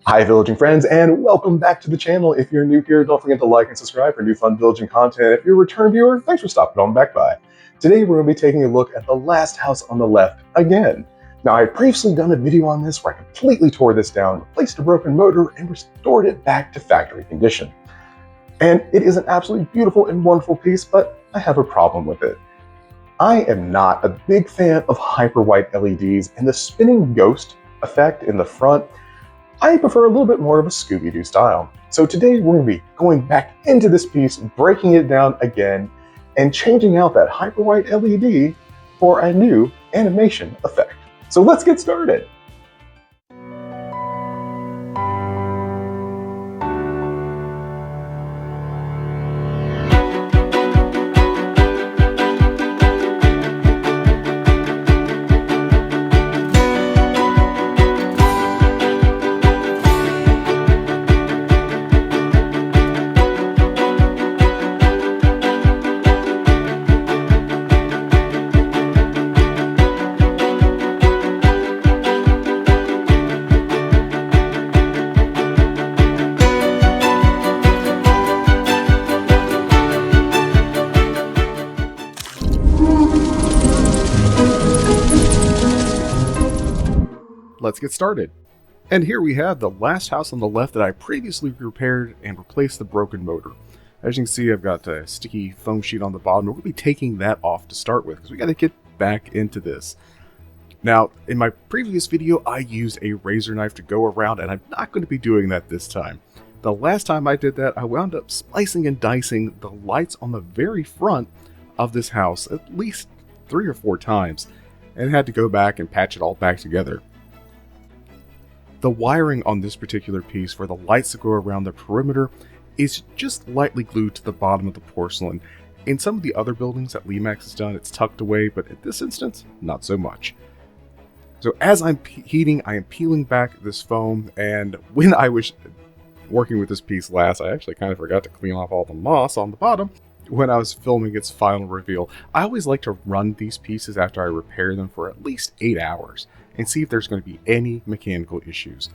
Hi villaging friends, and welcome back to the channel. If you're new here, don't forget to like and subscribe for new fun villaging content. If you're a return viewer, thanks for stopping on back by. Today we're going to be taking a look at the last house on the left again. Now I had previously done a video on this where I completely tore this down, replaced a broken motor, and restored it back to factory condition. And it is an absolutely beautiful and wonderful piece, but I have a problem with it. I am not a big fan of hyper white LEDs, and the spinning ghost effect in the front I prefer a little bit more of a Scooby-Doo style. So today we're going to be going back into this piece, breaking it down again, and changing out that hyper white LED for a new animation effect. So let's get started. Let's get started. And here we have the last house on the left that I previously repaired and replaced the broken motor. As you can see, I've got a sticky foam sheet on the bottom. We're going to be taking that off to start with because we got to get back into this. Now, in my previous video, I used a razor knife to go around, and I'm not going to be doing that this time. The last time I did that, I wound up splicing and dicing the lights on the very front of this house at least 3 or 4 times, and had to go back and patch it all back together. The wiring on this particular piece for the lights that go around the perimeter is just lightly glued to the bottom of the porcelain. In some of the other buildings that Lemax has done, it's tucked away, but in this instance, not so much. So as I'm heating, I am peeling back this foam, and when I was working with this piece last, I actually kind of forgot to clean off all the moss on the bottom when I was filming its final reveal. I always like to run these pieces after I repair them for at least 8 hours and see if there's going to be any mechanical issues.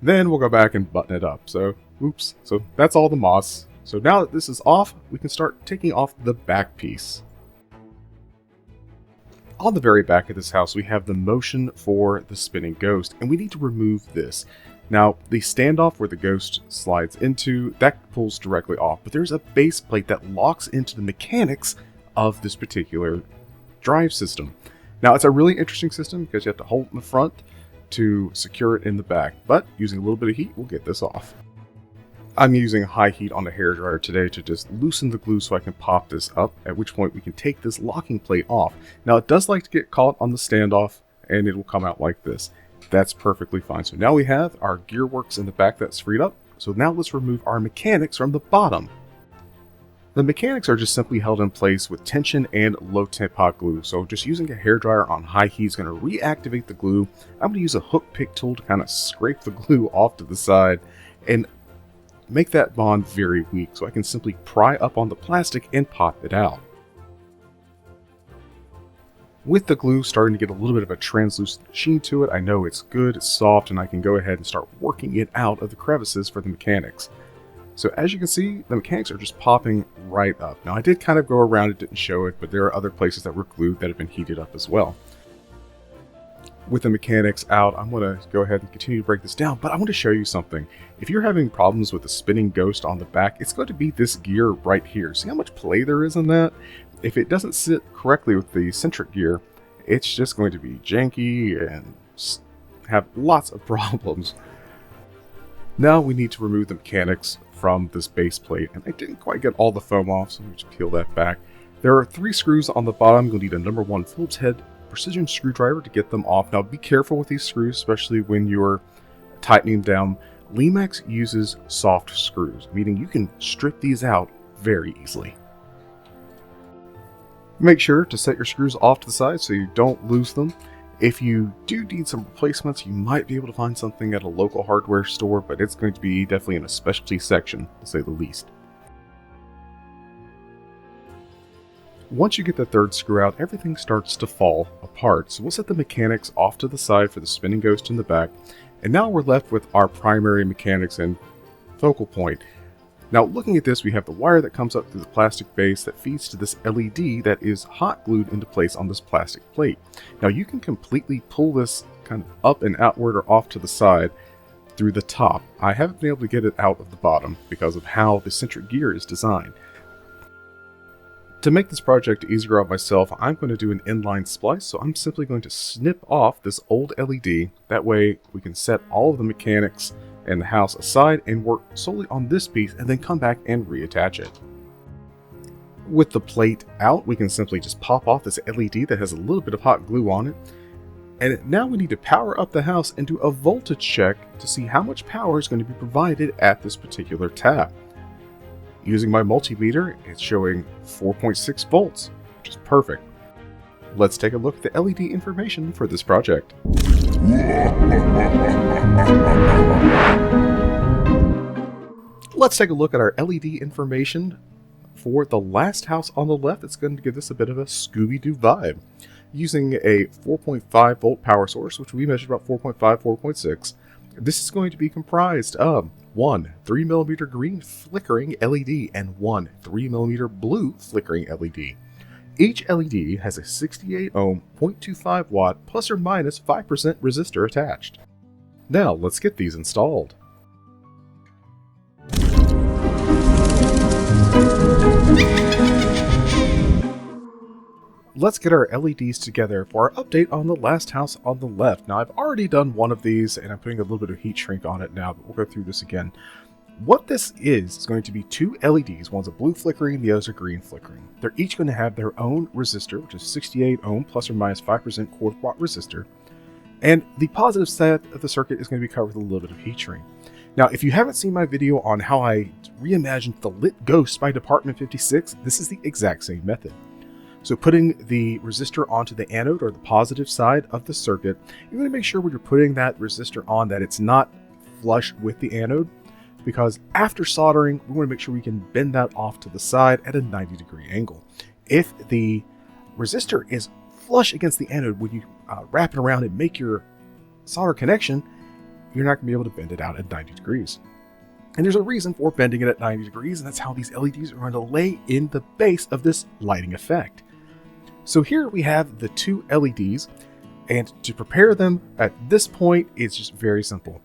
Then we'll go back and button it up. So, oops. So that's all the moss. So now that this is off, we can start taking off the back piece. On the very back of this house, we have the motion for the spinning ghost, and we need to remove this. Now, the standoff where the ghost slides into, that pulls directly off, but there's a base plate that locks into the mechanics of this particular drive system. Now, it's a really interesting system because you have to hold it in the front to secure it in the back, but using a little bit of heat, we'll get this off. I'm using high heat on the hairdryer today to just loosen the glue so I can pop this up, at which point we can take this locking plate off. Now, it does like to get caught on the standoff, and it will come out like this. That's perfectly fine. So now we have our gearworks in the back that's freed up. So now let's remove our mechanics from the bottom. The mechanics are just simply held in place with tension and low temp hot glue. So just using a hairdryer on high heat is going to reactivate the glue. I'm going to use a hook pick tool to kind of scrape the glue off to the side and make that bond very weak so I can simply pry up on the plastic and pop it out. With the glue starting to get a little bit of a translucent sheen to it, I know it's good, it's soft, and I can go ahead and start working it out of the crevices for the mechanics. So as you can see, the mechanics are just popping right up. Now I did kind of go around it, didn't show it, but there are other places that were glued that have been heated up as well. With the mechanics out, I'm going to go ahead and continue to break this down, but I want to show you something. If you're having problems with the spinning ghost on the back, it's going to be this gear right here. See how much play there is in that? If it doesn't sit correctly with the centric gear, it's just going to be janky and have lots of problems. Now we need to remove the mechanics from this base plate, and I didn't quite get all the foam off, so let me just peel that back. There are 3 screws on the bottom. You'll need a number 1 Phillips head precision screwdriver to get them off. Now be careful with these screws, especially when you're tightening them. Lemax uses soft screws, meaning you can strip these out very easily. Make sure to set your screws off to the side so you don't lose them. If you do need some replacements, you might be able to find something at a local hardware store, but it's going to be definitely in a specialty section, to say the least. Once you get the 3rd screw out, everything starts to fall apart. So we'll set the mechanics off to the side for the spinning ghost in the back, And now we're left with our primary mechanics and focal point. Now looking at this, we have the wire that comes up through the plastic base that feeds to this LED that is hot glued into place on this plastic plate. Now you can completely pull this kind of up and outward or off to the side through the top. I haven't been able to get it out of the bottom because of how the centric gear is designed. To make this project easier on myself, I'm going to do an inline splice, so I'm simply going to snip off this old LED. That way we can set all of the mechanics and the house aside and work solely on this piece and then come back and reattach it. With the plate out, we can simply just pop off this LED that has a little bit of hot glue on it. And now we need to power up the house and do a voltage check to see how much power is going to be provided at this particular tap. Using my multimeter, it's showing 4.6 volts, which is perfect. Let's take a look at the LED information for this project. Let's take a look at our LED information for the last house on the left. It's going to give this a bit of a Scooby-Doo vibe. Using a 4.5 volt power source, which we measured about 4.5, 4.6, this is going to be comprised of one 3mm green flickering LED and one 3mm blue flickering LED. Each LED has a 68 ohm 0.25 watt plus or minus 5% resistor attached. Now let's get these installed. Let's get our LEDs together for our update on the last house on the left. Now I've already done one of these and I'm putting a little bit of heat shrink on it now, but we'll go through this again. What this is going to be two LEDs. One's a blue flickering, the other's a green flickering. They're each going to have their own resistor, which is 68 ohm plus or minus 5% quarter watt resistor. And the positive side of the circuit is going to be covered with a little bit of heat shrink. Now, if you haven't seen my video on how I reimagined the lit ghost by Department 56, this is the exact same method. So putting the resistor onto the anode or the positive side of the circuit, you want to make sure when you're putting that resistor on that it's not flush with the anode, because after soldering, we want to make sure we can bend that off to the side at a 90-degree angle. If the resistor is flush against the anode, when you wrap it around and make your solder connection, you're not going to be able to bend it out at 90 degrees. And there's a reason for bending it at 90 degrees, and that's how these LEDs are going to lay in the base of this lighting effect. So here we have the two LEDs, and to prepare them at this point, it's just very simple.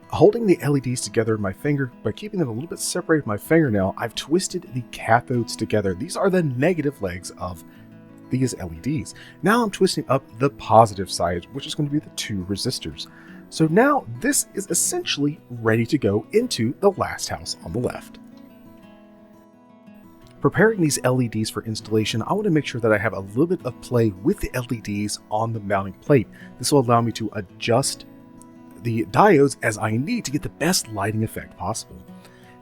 Holding the LEDs together in my finger, by keeping them a little bit separated with my fingernail, I've twisted the cathodes together. These are the negative legs of these LEDs. Now I'm twisting up the positive side, which is going to be the two resistors. So now this is essentially ready to go into the last house on the left. Preparing these LEDs for installation, I want to make sure that I have a little bit of play with the LEDs on the mounting plate. This will allow me to adjust the diodes as I need to get the best lighting effect possible.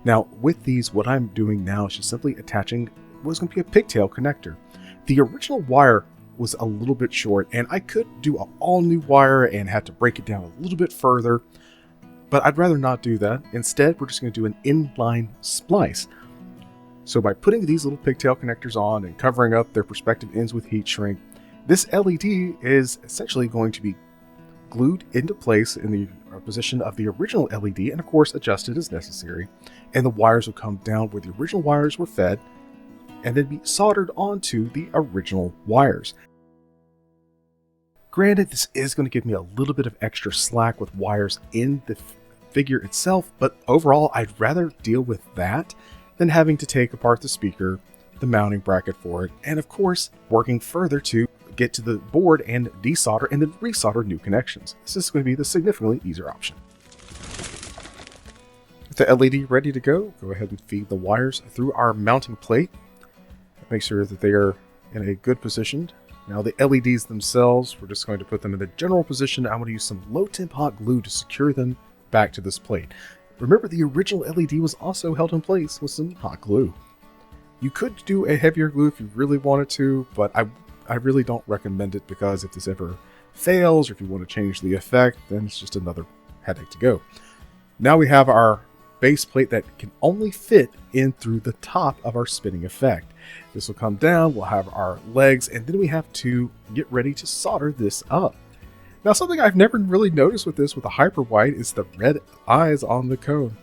Now with these, what I'm doing now is just simply attaching what's going to be a pigtail connector. The original wire was a little bit short and I could do an all new wire and have to break it down a little bit further, but I'd rather not do that. Instead, we're just going to do an inline splice. So by putting these little pigtail connectors on and covering up their respective ends with heat shrink, this LED is essentially going to be glued into place in the position of the original LED and of course adjusted as necessary. And the wires will come down where the original wires were fed and then be soldered onto the original wires. Granted, this is going to give me a little bit of extra slack with wires in the figure itself, but overall I'd rather deal with that than having to take apart the speaker, the mounting bracket for it, and of course working further to get to the board and desolder and then resolder new connections. This is going to be the significantly easier option. With the LED ready to go ahead and feed the wires through our mounting plate. Make sure that they are in a good position. Now the LEDs themselves, we're just going to put them in the general position. I'm going to use some low temp hot glue to secure them back to this plate. Remember, the original LED was also held in place with some hot glue. You could do a heavier glue if you really wanted to, but I really don't recommend it because if this ever fails or if you want to change the effect, then it's just another headache to go. Now we have our base plate that can only fit in through the top of our spinning effect. This will come down, we'll have our legs, and then we have to get ready to solder this up. Now, something I've never really noticed with this, with the hyper white, is the red eyes on the cone.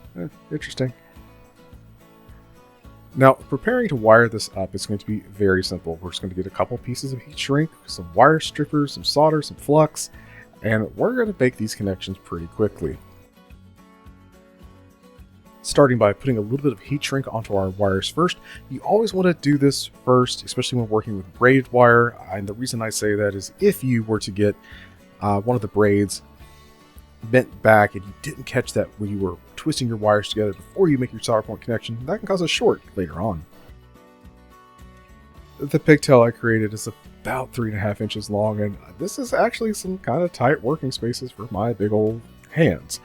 Interesting. Now, preparing to wire this up is going to be very simple. We're just going to get a couple pieces of heat shrink, some wire strippers, some solder, some flux, and we're going to make these connections pretty quickly. Starting by putting a little bit of heat shrink onto our wires first. You always want to do this first, especially when working with braided wire. And the reason I say that is if you were to get one of the braids bent back and you didn't catch that when you were twisting your wires together before you make your solder point connection, that can cause a short later on. The pigtail I created is about 3.5 inches long, and this is actually some kind of tight working spaces for my big old hands.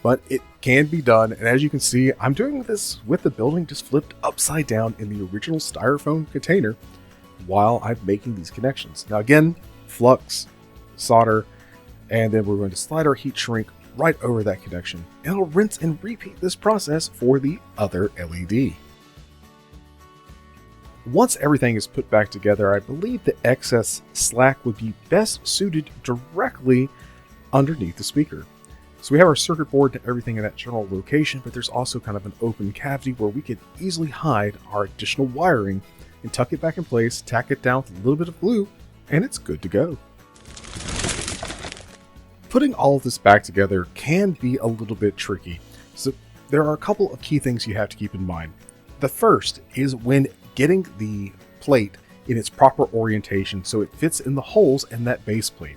But it can be done, and as you can see, I'm doing this with the building just flipped upside down in the original styrofoam container while I'm making these connections. Now again, flux, solder, and then we're going to slide our heat shrink right over that connection. And I'll rinse and repeat this process for the other LED. Once everything is put back together, I believe the excess slack would be best suited directly underneath the speaker. So we have our circuit board and everything in that general location, but there's also kind of an open cavity where we could easily hide our additional wiring and tuck it back in place, tack it down with a little bit of glue, and it's good to go. Putting all of this back together can be a little bit tricky, so there are a couple of key things you have to keep in mind. The first is when getting the plate in its proper orientation so it fits in the holes in that base plate.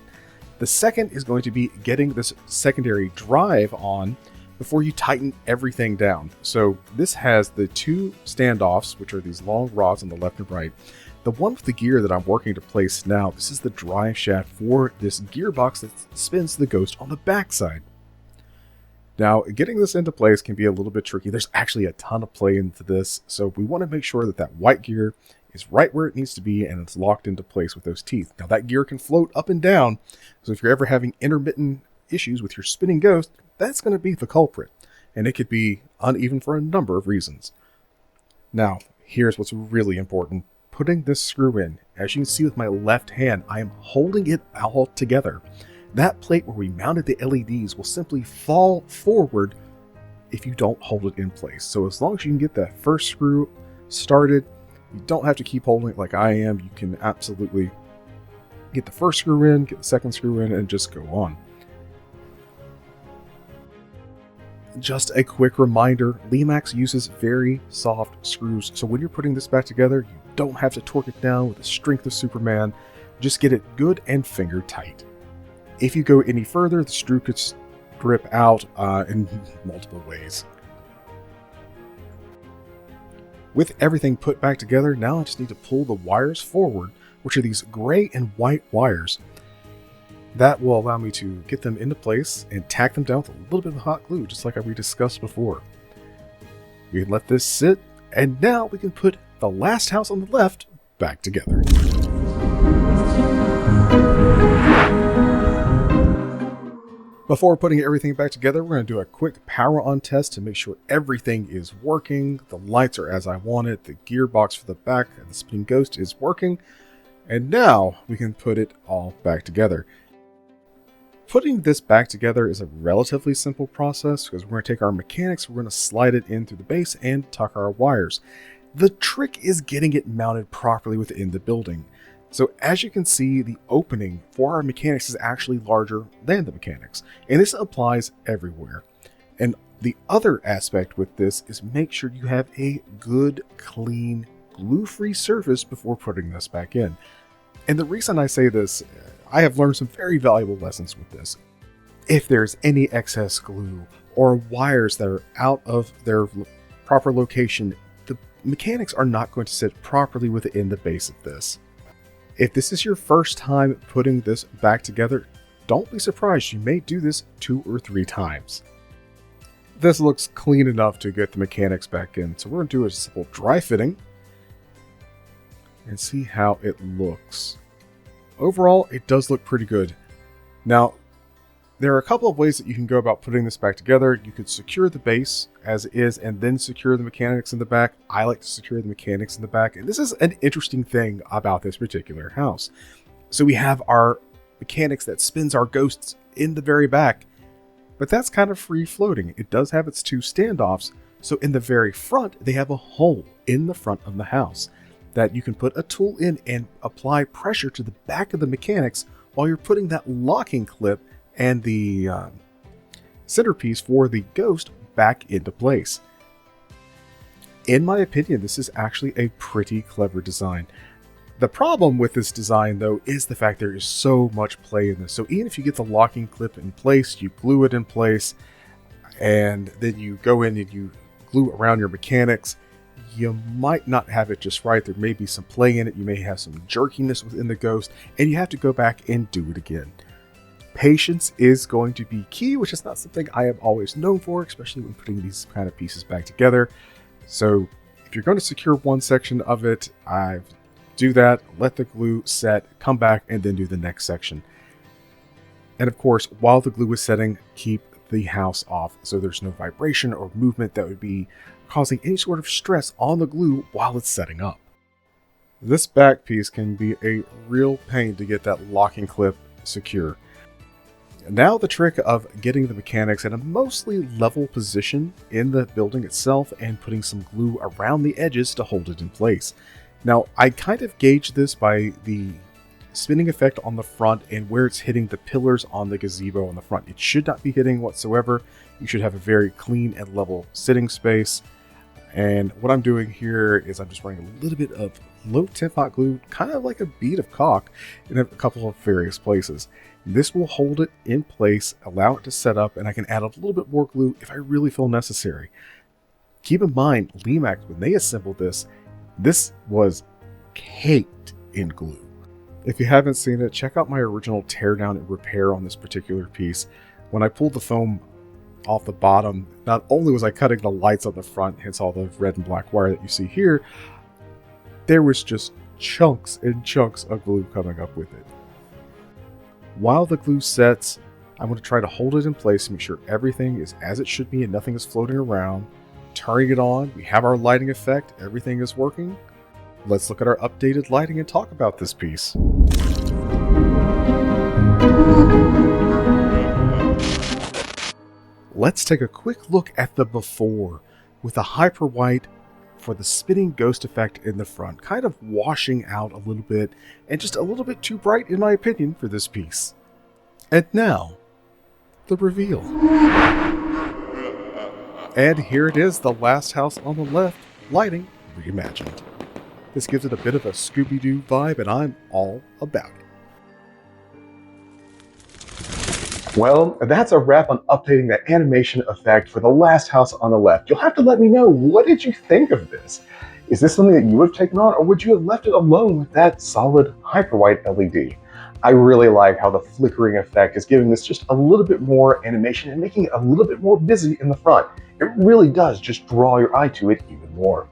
The second is going to be getting this secondary drive on before you tighten everything down. So this has the two standoffs, which are these long rods on the left and right. The one with the gear that I'm working to place now, this is the drive shaft for this gearbox that spins the Ghost on the backside. Now, getting this into place can be a little bit tricky. There's actually a ton of play into this, so we want to make sure that that white gear is right where it needs to be and it's locked into place with those teeth. Now that gear can float up and down, so if you're ever having intermittent issues with your spinning Ghost, that's going to be the culprit, and it could be uneven for a number of reasons. Now, here's what's really important. Putting this screw in, as you can see with my left hand, I am holding it all together. That plate where we mounted the LEDs will simply fall forward if you don't hold it in place. So as long as you can get that first screw started, you don't have to keep holding it like I am. You can absolutely get the first screw in, get the second screw in, and just go on. Just a quick reminder, Lemax uses very soft screws, so when you're putting this back together, you don't have to torque it down with the strength of Superman. Just get it good and finger tight. If you go any further, the screw could strip out in multiple ways. With everything put back together, now I just need to pull the wires forward, which are these gray and white wires. That will allow me to get them into place and tack them down with a little bit of hot glue, just like we discussed before. We can let this sit, and now we can put the last house on the left back together. Before putting everything back together, we're going to do a quick power on test to make sure everything is working. The lights are as I want it. The gearbox for the back of the spinning Ghost is working. And now we can put it all back together. Putting this back together is a relatively simple process because we're going to take our mechanics, we're going to slide it in through the base and tuck our wires. The trick is getting it mounted properly within the building. So as you can see, the opening for our mechanics is actually larger than the mechanics, and this applies everywhere. And the other aspect with this is make sure you have a good, clean, glue-free surface before putting this back in. And the reason I say this, I have learned some very valuable lessons with this. If there's any excess glue or wires that are out of their proper location, the mechanics are not going to sit properly within the base of this. If this is your first time putting this back together, don't be surprised, you may do this 2 or 3 times. This looks clean enough to get the mechanics back in, so we're going to do a simple dry fitting and see how it looks. Overall, it does look pretty good. Now, there are a couple of ways that you can go about putting this back together. You could secure the base as is and then secure the mechanics in the back. I like to secure the mechanics in the back, and this is an interesting thing about this particular house. So we have our mechanics that spins our ghosts in the very back. But that's kind of free floating. It does have its 2 standoffs, so in the very front, they have a hole in the front of the house that you can put a tool in and apply pressure to the back of the mechanics while you're putting that locking clip and the centerpiece for the ghost back into place. In my opinion, this is actually a pretty clever design. The problem with this design, though, is the fact there is so much play in this. So even if you get the locking clip in place, you glue it in place, and then you go in and you glue around your mechanics, you might not have it just right. There may be some play in it. You may have some jerkiness within the ghost, and you have to go back and do it again. Patience is going to be key, which is not something I have always known for, especially when putting these kind of pieces back together. So if you're going to secure one section of it, do that, let the glue set, come back, and then do the next section. And of course, while the glue is setting, keep the house off so there's no vibration or movement that would be causing any sort of stress on the glue while it's setting up. This back piece can be a real pain to get that locking clip secure. Now the trick of getting the mechanics in a mostly level position in the building itself and putting some glue around the edges to hold it in place. Now, I kind of gauge this by the spinning effect on the front and where it's hitting the pillars on the gazebo on the front. It should not be hitting whatsoever. You should have a very clean and level sitting space. And what I'm doing here is I'm just running a little bit of low temp hot glue, kind of like a bead of caulk, in a couple of various places. This will hold it in place, allow it to set up, and I can add a little bit more glue if I really feel necessary. Keep in mind, Lemax, when they assembled this was caked in glue. If you haven't seen it, check out my original teardown and repair on this particular piece. When I pulled the foam off the bottom, not only was I cutting the lights on the front, hence all the red and black wire that you see here, there was just chunks and chunks of glue coming up with it. While the glue sets, I'm going to try to hold it in place, make sure everything is as it should be and nothing is floating around. Turning it on, we have our lighting effect, everything is working. Let's look at our updated lighting and talk about this piece. Let's take a quick look at the before with a hyper white for the spinning ghost effect in the front, kind of washing out a little bit and just a little bit too bright in my opinion for this piece. And now, the reveal. And here it is, the last house on the left, lighting reimagined. This gives it a bit of a Scooby-Doo vibe, and I'm all about it. Well, that's a wrap on updating that animation effect for the last house on the left. You'll have to let me know, what did you think of this? Is this something that you would have taken on, or would you have left it alone with that solid hyperwhite LED? I really like how the flickering effect is giving this just a little bit more animation and making it a little bit more busy in the front. It really does just draw your eye to it even more.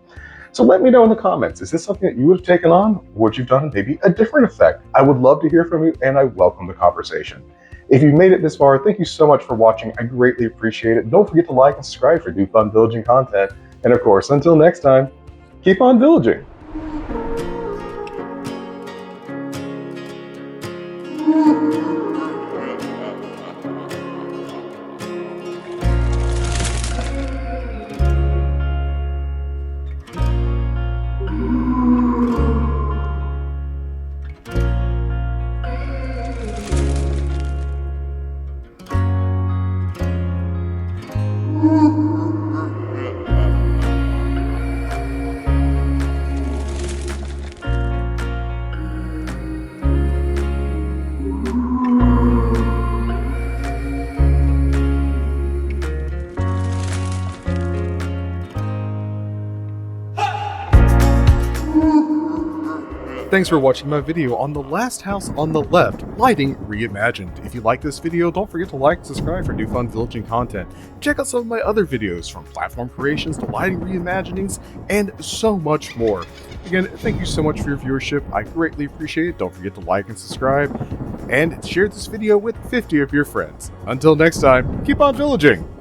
So let me know in the comments, is this something that you would have taken on? Would you have done maybe a different effect? I would love to hear from you, and I welcome the conversation. If you've made it this far, thank you so much for watching. I greatly appreciate it. Don't forget to like and subscribe for new fun villaging content. And of course, until next time, keep on villaging. Thanks for watching my video on the last house on the left, lighting reimagined. If you like this video, don't forget to like and subscribe for new fun villaging content. Check out some of my other videos, from platform creations to lighting reimaginings and so much more. Again, thank you so much for your viewership. I greatly appreciate it. Don't forget to like and subscribe and share this video with 50 of your friends. Until next time, keep on villaging!